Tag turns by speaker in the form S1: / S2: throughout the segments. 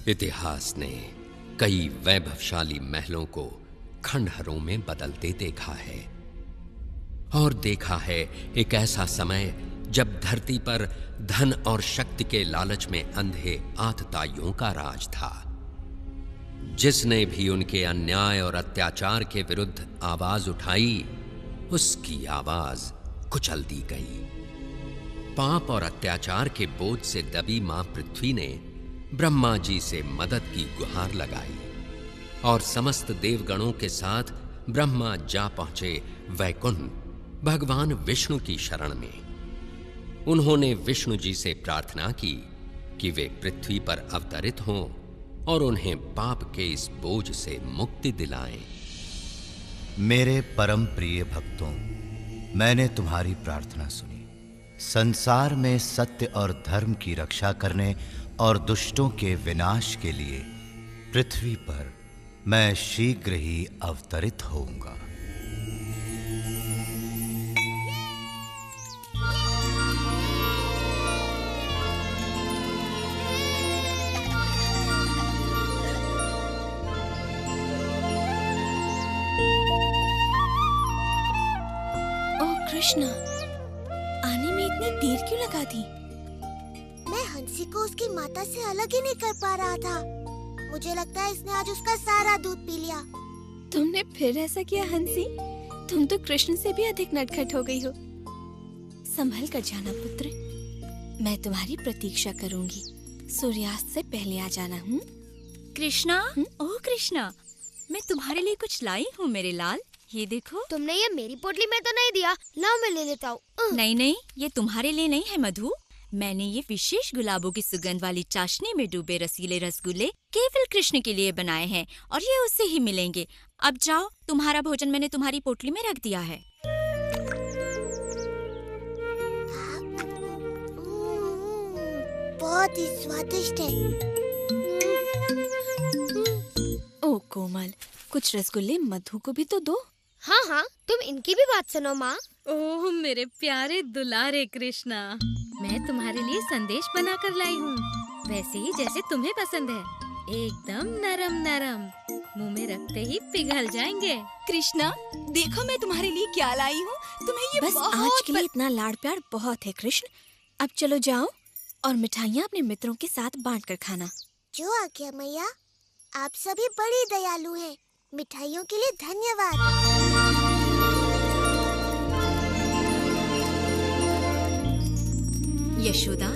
S1: इतिहास ने कई वैभवशाली महलों को खंडहरों में बदलते देखा है और देखा है एक ऐसा समय जब धरती पर धन और शक्ति के लालच में अंधे आतताइयों का राज था। जिसने भी उनके अन्याय और अत्याचार के विरुद्ध आवाज उठाई, उसकी आवाज कुचल दी गई। पाप और अत्याचार के बोझ से दबी मां पृथ्वी ने ब्रह्मा जी से मदद की गुहार लगाई और समस्त देवगणों के साथ ब्रह्मा जा पहुंचे वैकुंठ भगवान विष्णु की शरण में। उन्होंने विष्णु जी से प्रार्थना की कि वे पृथ्वी पर अवतरित हों और उन्हें पाप के इस बोझ से मुक्ति दिलाएं।
S2: मेरे परम प्रिय भक्तों, मैंने तुम्हारी प्रार्थना सुनी। संसार में सत्य और धर्म की रक्षा करने और दुष्टों के विनाश के लिए पृथ्वी पर मैं शीघ्र ही अवतरित होऊंगा।
S3: कृष्णा, आने में इतनी देर क्यों लगा दी?
S4: मैं हंसी को उसकी माता से अलग ही नहीं कर पा रहा था। मुझे लगता है इसने आज उसका सारा दूध पी लिया।
S3: तुमने फिर ऐसा किया हंसी? तुम तो कृष्ण से भी अधिक नटखट हो गई हो। संभल कर जाना पुत्र, मैं तुम्हारी प्रतीक्षा करूंगी। सूर्यास्त से पहले आ जाना।
S5: कृष्णा, ओह कृष्णा, मैं तुम्हारे लिए कुछ लाई हूँ मेरे लाल। ये देखो।
S4: तुमने ये मेरी पोटली में तो नहीं दिया? लाओ मैं ले लेता हूँ।
S5: नहीं नहीं, ये तुम्हारे लिए नहीं है मधु। मैंने ये विशेष गुलाबों की सुगंध वाली चाशनी में डूबे रसीले रसगुल्ले केवल कृष्ण के लिए बनाए हैं और ये उससे ही मिलेंगे। अब जाओ, तुम्हारा भोजन मैंने तुम्हारी पोटली में रख दिया है।
S4: बहुत ही स्वादिष्ट है।
S3: ओ कोमल, कुछ रसगुल्ले मधु को भी तो दो।
S4: हाँ हाँ, तुम इनकी भी बात सुनो माँ।
S6: ओह मेरे प्यारे दुलारे कृष्णा, मैं तुम्हारे लिए संदेश बनाकर लाई हूँ, वैसे ही जैसे तुम्हें पसंद है। एकदम नरम नरम, मुंह में रखते ही पिघल जाएंगे।
S3: कृष्णा, देखो मैं तुम्हारे लिए क्या लाई हूँ। तुम्हें ये बस आज के लिए इतना लाड़ प्यार बहुत है कृष्ण। अब चलो जाओ और मिठाइयाँ अपने मित्रों के साथ बांट कर खाना।
S4: जो आज्ञा मैया। आप सभी बड़ी दयालु हैं। मिठाइयों के लिए धन्यवाद।
S5: यशोदा,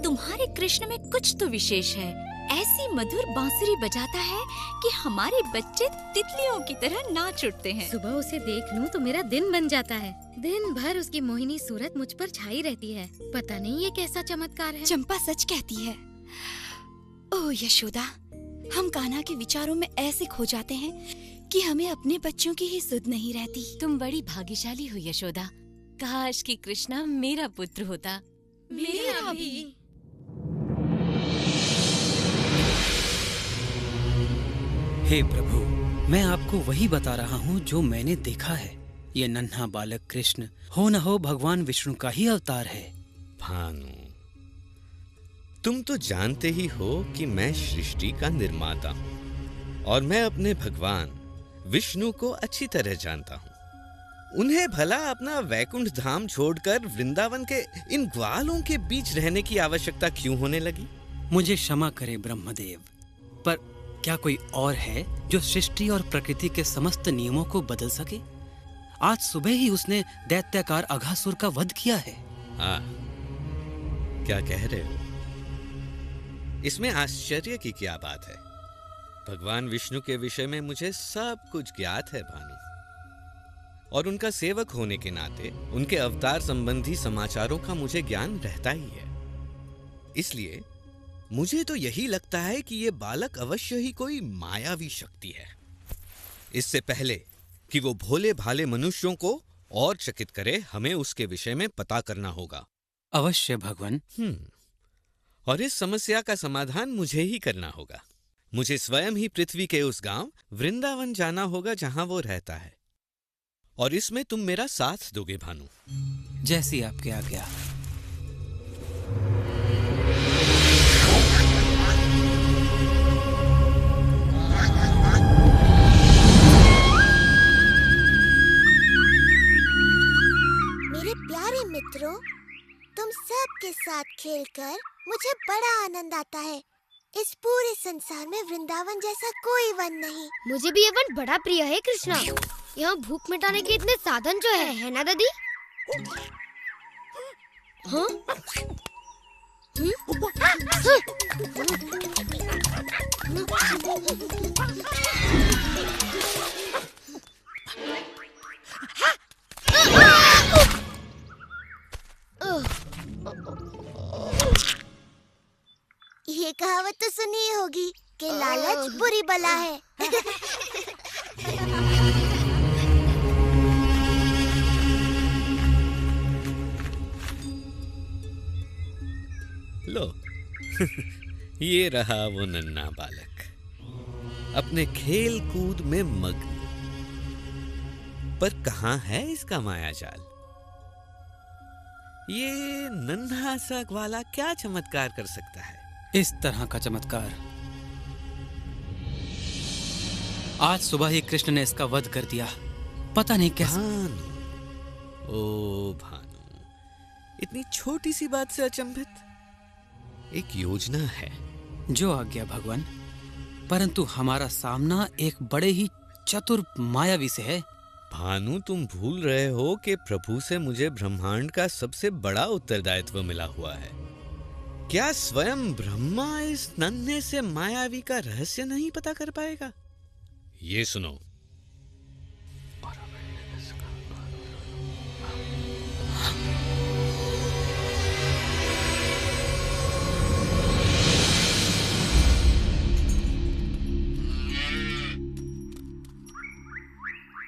S5: तुम्हारे कृष्ण में कुछ तो विशेष है। ऐसी मधुर बांसुरी बजाता है कि हमारे बच्चे तितलियों की तरह नाच उठते हैं।
S6: सुबह उसे देख लूं तो मेरा दिन बन जाता है। दिन भर उसकी मोहिनी सूरत मुझ पर छाई रहती है। पता नहीं ये कैसा चमत्कार है।
S3: चंपा सच कहती है। ओह यशोदा, हम कान्हा के विचारों में ऐसे खो जाते हैं कि हमें अपने बच्चों की ही सुध नहीं रहती।
S5: तुम बड़ी भाग्यशाली हो यशोदा। काश कि कृष्णा मेरा पुत्र होता।
S6: मेरा भी।
S7: हे प्रभु, मैं आपको वही बता रहा हूँ जो मैंने देखा है। ये नन्हा बालक कृष्ण हो न हो भगवान विष्णु का ही अवतार है।
S8: भानु, तुम तो जानते ही हो कि मैं सृष्टि का निर्माता हूँ और मैं अपने भगवान विष्णु को अच्छी तरह जानता हूँ। उन्हें भला अपना वैकुंठ धाम छोड़कर वृंदावन के इन ग्वालों के बीच रहने की आवश्यकता क्यों होने लगी?
S7: मुझे क्षमा करे ब्रह्मदेव, पर क्या कोई और है जो सृष्टि और प्रकृति के समस्त नियमों को बदल सके? आज सुबह ही उसने दैत्याकार अघासुर का वध किया है।
S8: क्या कह रहे हो? इसमें आश्चर्य की क्या बात है? भगवान विष्णु के विषय में मुझे सब कुछ ज्ञात है भानु, और उनका सेवक होने के नाते उनके अवतार संबंधी समाचारों का मुझे ज्ञान रहता ही है। इसलिए मुझे तो यही लगता है कि ये बालक अवश्य ही कोई मायावी शक्ति है। इससे पहले कि वो भोले भाले मनुष्यों को और चकित करे, हमें उसके विषय में पता करना होगा।
S7: अवश्य भगवान।
S8: और इस समस्या का समाधान मुझे ही करना होगा। मुझे स्वयं ही पृथ्वी के उस गांव वृंदावन जाना होगा जहां वो रहता है, और इसमें तुम मेरा साथ दोगे भानु।
S7: जैसी आपकी आज्ञा।
S4: खेलकर मुझे बड़ा आनंद आता है। इस पूरे संसार में वृंदावन जैसा कोई वन नहीं।
S9: मुझे भी ये वन बड़ा प्रिय है कृष्णा। यहाँ भूख मिटाने के इतने साधन जो है ना दादी? हाँ?
S4: ये कहावत तो सुनी होगी कि लालच बुरी बला है।
S8: लो ये रहा वो नन्हा बालक अपने खेल कूद में मग्न। पर कहाँ है इसका मायाजाल? ये नन्हा सा ग्वाला क्या चमत्कार कर सकता है?
S7: इस तरह का चमत्कार आज सुबह ही कृष्ण ने इसका वध कर दिया। पता नहीं कैसे।
S8: भानु, ओ भानु, इतनी छोटी सी बात से अचंभित? एक योजना है।
S7: जो आज्ञा भगवान, परंतु हमारा सामना एक बड़े ही चतुर मायावी से है।
S8: भानु, तुम भूल रहे हो कि प्रभु से मुझे ब्रह्मांड का सबसे बड़ा उत्तरदायित्व मिला हुआ है। क्या स्वयं ब्रह्मा इस नन्हे से मायावी का रहस्य नहीं पता कर पाएगा? ये सुनो।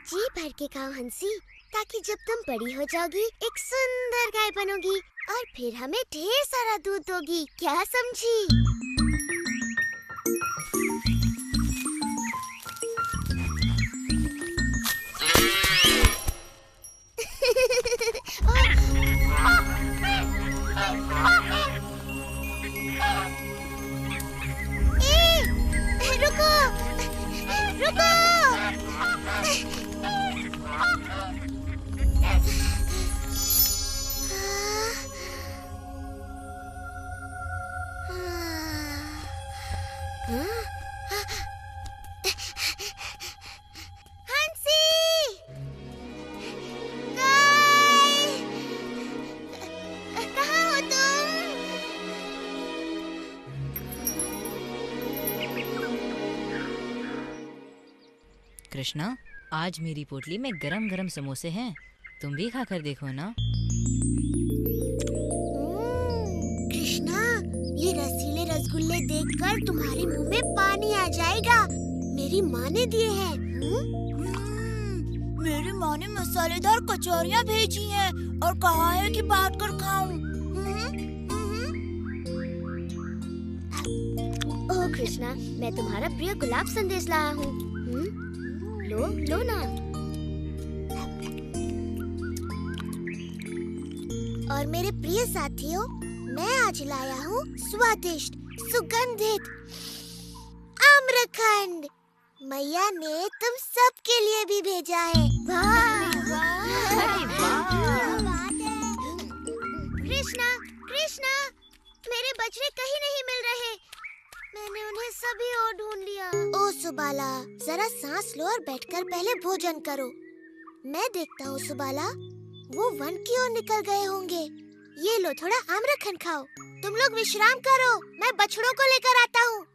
S4: जी भर के खाओ हंसी, ताकि जब तुम बड़ी हो जाओगी एक सुंदर गाय बनोगी और फिर हमें ढेर सारा दूध दोगी। क्या समझी? रुको, रुको। हंसी, कहाँ हो तुम?
S10: कृष्णा, आज मेरी पोटली में गरम गरम समोसे हैं, तुम भी खाकर देखो ना।
S4: कृष्णा, ये रसीले रसगुल्ले देखकर तुम्हारे मुंह में पानी आ जाएगा। मेरी माँ ने दिए हैं।
S11: मेरी माँ ने मसालेदार कचौरियाँ भेजी हैं और कहा है कि बांट कर खाऊं।
S9: ओह कृष्णा, मैं तुम्हारा प्रिय गुलाब संदेश लाया हूँ। लो लो ना।
S4: और मेरे प्रिय साथियों, मैं आज लाया हूँ स्वादिष्ट सुगंधित आम्रखंड। मैया ने तुम सब के लिए भी भेजा है। वाह! कृष्णा, कृष्णा, मेरे बछड़े कहीं नहीं मिल रहे। मैंने उन्हें सभी ओर ढूंढ लिया। ओ सुबाला, जरा सांस लो और बैठकर पहले भोजन करो। मैं देखता हूँ सुबाला, वो वन की ओर निकल गए होंगे। ये लो, थोड़ा आम्रखंड खाओ। तुम लोग विश्राम करो, मैं बछड़ों को लेकर आता हूँ।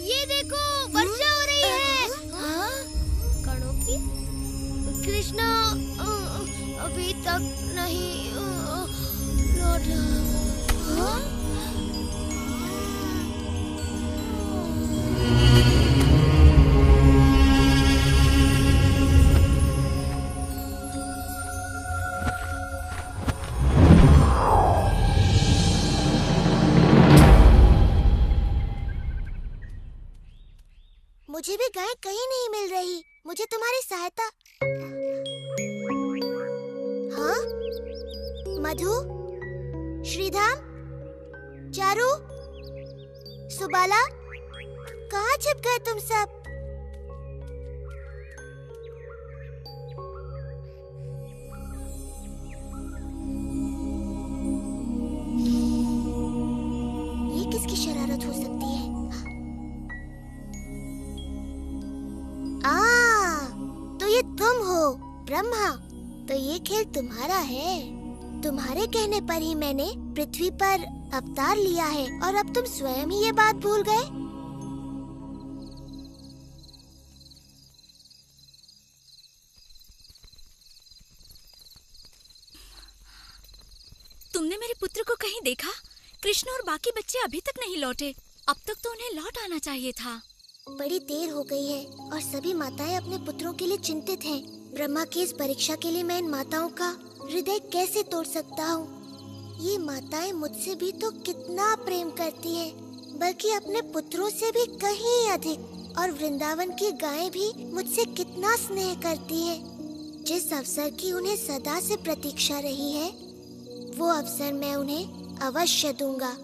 S9: ये देखो, वर्षा हो रही है। कणों की? कृष्णा अभी तक नहीं लौटा।
S4: मुझे भी गाय कहीं नहीं मिल रही। मुझे तुम्हारी सहायता। हाँ? मधु, श्रीधाम, चारू, सुबाला, कहाँ छिप गए तुम सब? ये किसकी शरारत हो सकती है? तो ये तुम हो ब्रह्मा। तो ये खेल तुम्हारा है। तुम्हारे कहने पर ही मैंने पृथ्वी पर अवतार लिया है और अब तुम स्वयं ही ये बात भूल गए।
S5: तुमने मेरे पुत्र को कहीं देखा? कृष्ण और बाकी बच्चे अभी तक नहीं लौटे। अब तक तो उन्हें लौट आना चाहिए था।
S4: बड़ी देर हो गई है और सभी माताएं अपने पुत्रों के लिए चिंतित हैं। ब्रह्मा की इस परीक्षा के लिए मैं इन माताओं का हृदय कैसे तोड़ सकता हूँ? ये माताएं मुझसे भी तो कितना प्रेम करती हैं, बल्कि अपने पुत्रों से भी कहीं अधिक। और वृंदावन की गायें भी मुझसे कितना स्नेह करती हैं। जिस अवसर की उन्हें सदा से प्रतीक्षा रही है, वो अवसर मैं उन्हें अवश्य दूंगा।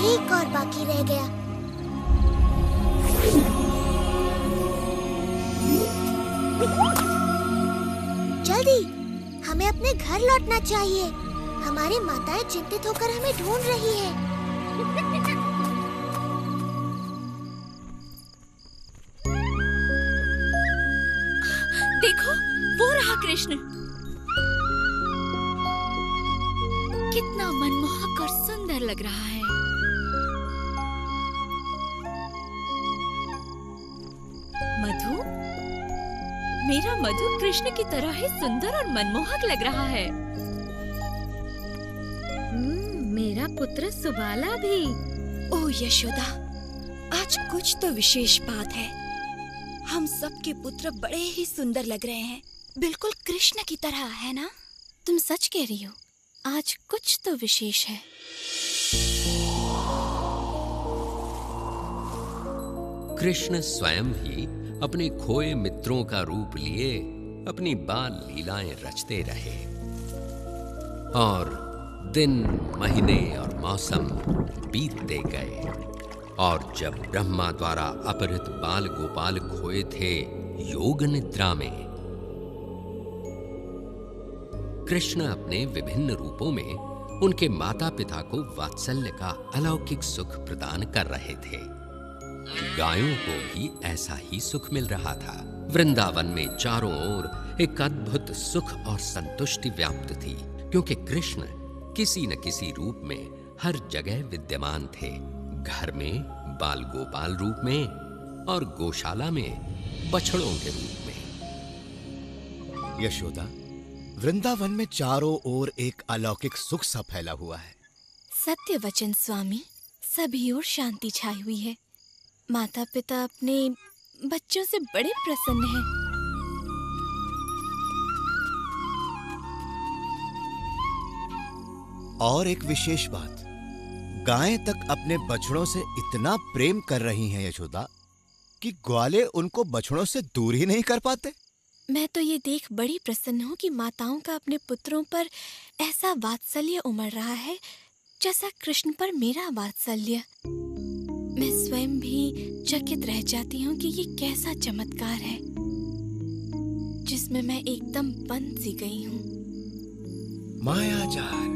S4: एक और बाकी रह गया। जल्दी, हमें अपने घर लौटना चाहिए। हमारी माताएं चिंतित होकर हमें ढूंढ रही हैं।
S5: देखो, वो रहा कृष्ण। कितना मनमोहक और सुंदर लग रहा है। मधु, मेरा मधु कृष्ण की तरह ही सुंदर और मनमोहक लग रहा है।
S6: मेरा पुत्र सुबाला भी।
S3: ओ यशोदा, आज कुछ तो विशेष बात है। हम सबके पुत्र बड़े ही सुंदर लग रहे हैं, बिल्कुल कृष्ण की तरह, है ना? तुम सच कह रही हो, आज कुछ तो विशेष है।
S1: कृष्ण स्वयं ही अपने खोए मित्रों का रूप लिए अपनी बाल लीलाएं रचते रहे और दिन, महीने और मौसम बीतते गए। और जब ब्रह्मा द्वारा अपहृत बाल गोपाल खोए थे योग निद्रा में, कृष्ण अपने विभिन्न रूपों में उनके माता पिता को वात्सल्य का अलौकिक सुख प्रदान कर रहे थे। गायों को भी ऐसा ही सुख मिल रहा था। वृंदावन में चारों ओर एक अद्भुत सुख और संतुष्टि व्याप्त थी, क्योंकि कृष्ण किसी न किसी रूप में हर जगह विद्यमान थे। घर में बाल गोपाल रूप में और गौशाला में बछड़ों के रूप में।
S2: यशोदा, वृंदावन में चारों ओर एक अलौकिक सुख सा फैला हुआ है।
S3: सत्य वचन स्वामी, सभी ओर शांति छाई हुई है। माता पिता अपने बच्चों से बड़े प्रसन्न हैं।
S2: और एक विशेष बात, गायें तक अपने बछड़ों से इतना प्रेम कर रही हैं यशोदा कि ग्वाले उनको बछड़ों से दूर ही नहीं कर पाते।
S3: मैं तो ये देख बड़ी प्रसन्न हूँ कि माताओं का अपने पुत्रों पर ऐसा वात्सल्य उमड़ रहा है जैसा कृष्ण पर मेरा वात्सल्य। मैं स्वयं भी चकित रह जाती हूँ कि ये कैसा चमत्कार है जिसमें मैं एकदम बंध सी गई हूँ।
S2: मायाजाल,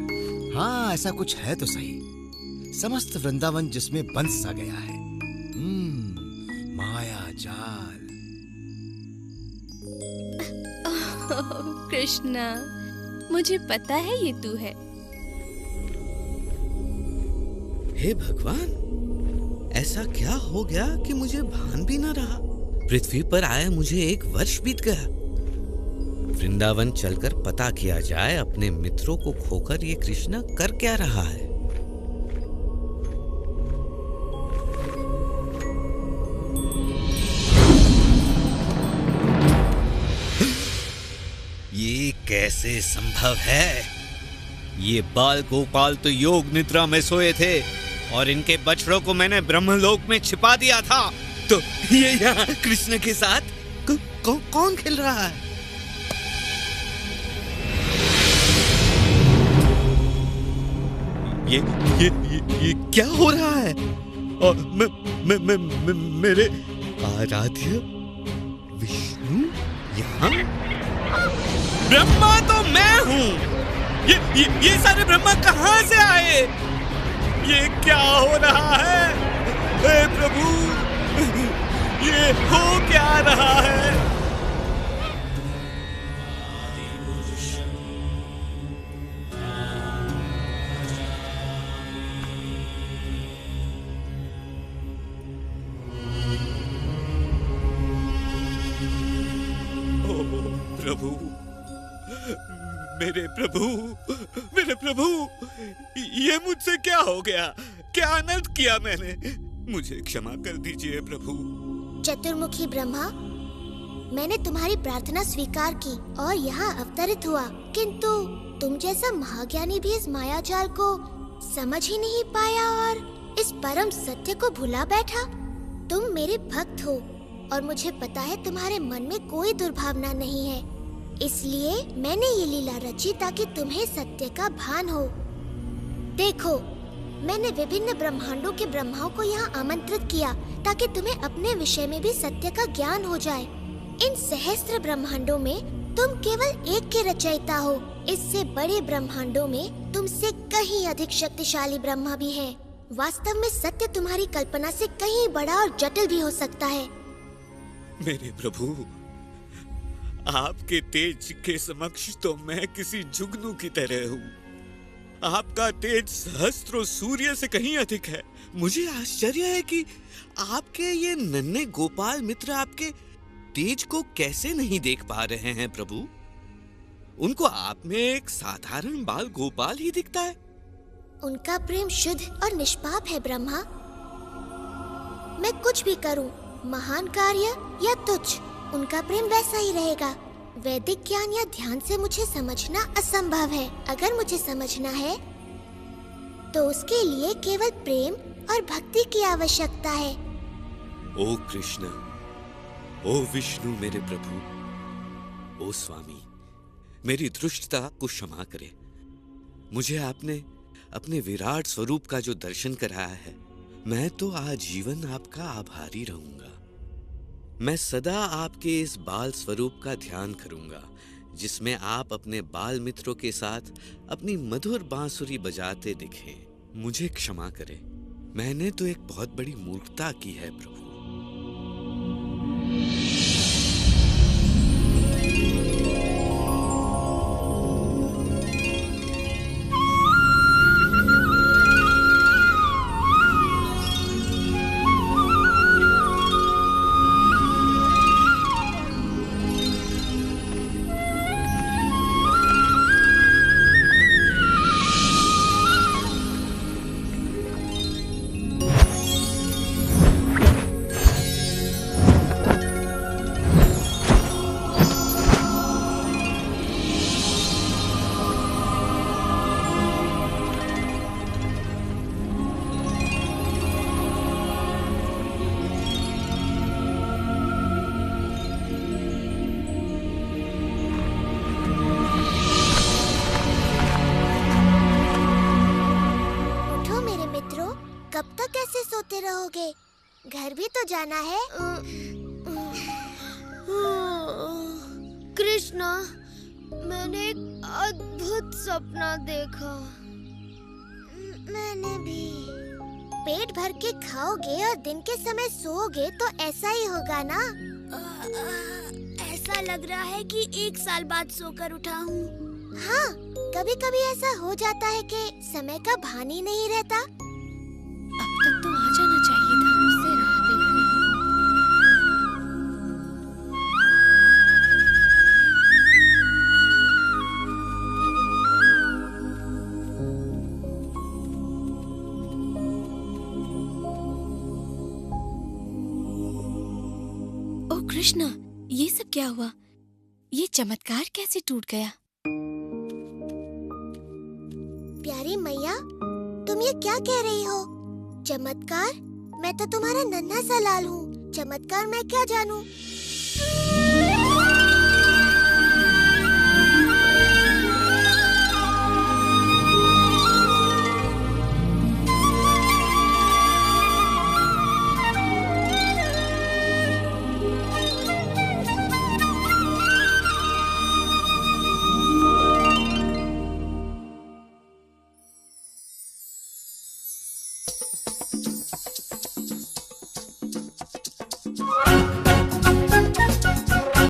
S2: हाँ ऐसा कुछ है तो सही। समस्त वृंदावन जिसमें बंध सा गया है। मायाजाल।
S3: कृष्णा, मुझे पता है ये तू है।
S8: हे भगवान, ऐसा क्या हो गया कि मुझे भान भी न रहा। पृथ्वी पर आए मुझे 1 वर्ष बीत गया। वृंदावन चलकर पता किया जाए अपने मित्रों को खोकर ये कृष्ण कर क्या रहा है। ये कैसे संभव है? ये बाल गोपाल तो योग निद्रा में सोए थे और इनके बछड़ों को मैंने ब्रह्मलोक में छिपा दिया था। तो ये यहाँ कृष्ण के साथ कौन खेल रहा है? ये क्या हो रहा है? और मेरे आराध्य विष्णु यहाँ? ब्रह्मा तो मैं हूँ। ये सारे ब्रह्मा कहाँ से आए? ये क्या हो रहा है? हे प्रभु, ये हो क्या रहा है? प्रभु, मेरे प्रभु, ये मुझसे क्या हो गया? क्या अनर्थ किया मैंने? मुझे क्षमा कर दीजिए प्रभु।
S4: चतुर्मुखी ब्रह्मा, मैंने तुम्हारी प्रार्थना स्वीकार की और यहाँ अवतरित हुआ, किंतु तुम जैसा महाज्ञानी भी इस मायाजाल को समझ ही नहीं पाया और इस परम सत्य को भुला बैठा। तुम मेरे भक्त हो और मुझे पता है तुम्हारे मन में कोई दुर्भावना नहीं है, इसलिए मैंने ये लीला रची ताकि तुम्हें सत्य का भान हो। देखो, मैंने विभिन्न ब्रह्मांडों के ब्रह्माओं को यहाँ आमंत्रित किया ताकि तुम्हें अपने विषय में भी सत्य का ज्ञान हो जाए। इन सहस्त्र ब्रह्मांडों में तुम केवल एक के रचयिता हो। इससे बड़े ब्रह्मांडों में तुमसे कहीं अधिक शक्तिशाली ब्रह्मा भी हैं। वास्तव में सत्य तुम्हारी कल्पना से कहीं बड़ा और जटिल भी हो सकता है।
S8: मेरे प्रभु, आपके तेज के समक्ष तो मैं किसी जुगनू की तरह हूँ। आपका तेज सहस्त्रों सूर्य से कहीं अधिक है। मुझे आश्चर्य है कि आपके ये नन्हे गोपाल मित्र आपके तेज को कैसे नहीं देख पा रहे हैं प्रभु। उनको आप में एक साधारण बाल गोपाल ही दिखता है।
S4: उनका प्रेम शुद्ध और निष्पाप है ब्रह्मा। मैं कुछ भी करूं, महान कार्य या तुच्छ, उनका प्रेम वैसा ही रहेगा। वैदिक ज्ञान या ध्यान से मुझे समझना असंभव है। अगर मुझे समझना है तो उसके लिए केवल प्रेम और भक्ति की आवश्यकता है।
S8: ओ कृष्ण, ओ विष्णु मेरे प्रभु, ओ स्वामी, मेरी दुष्टता को क्षमा करे। मुझे आपने अपने विराट स्वरूप का जो दर्शन कराया है, मैं तो आजीवन आपका आभारी रहूंगा। मैं सदा आपके इस बाल स्वरूप का ध्यान करूंगा, जिसमें आप अपने बाल मित्रों के साथ अपनी मधुर बांसुरी बजाते दिखें। मुझे क्षमा करें, मैंने तो एक बहुत बड़ी मूर्खता की है प्रभु।
S4: घर भी तो जाना है।
S9: कृष्णा, मैंने एक अद्भुत सपना देखा।
S4: मैंने भी। पेट भर के खाओगे और दिन के समय सोओगे तो ऐसा ही होगा ना?
S11: ऐसा लग रहा है कि 1 साल बाद सोकर उठा हूँ।
S4: हाँ, कभी कभी ऐसा हो जाता है कि समय का भान ही नहीं रहता।
S3: ओह कृष्णा, ये सब क्या हुआ? ये चमत्कार कैसे टूट गया?
S4: प्यारी मैया, तुम ये क्या कह रही हो? चमत्कार? मैं तो तुम्हारा नन्हा सा लाल हूँ, चमत्कार मैं क्या जानूं?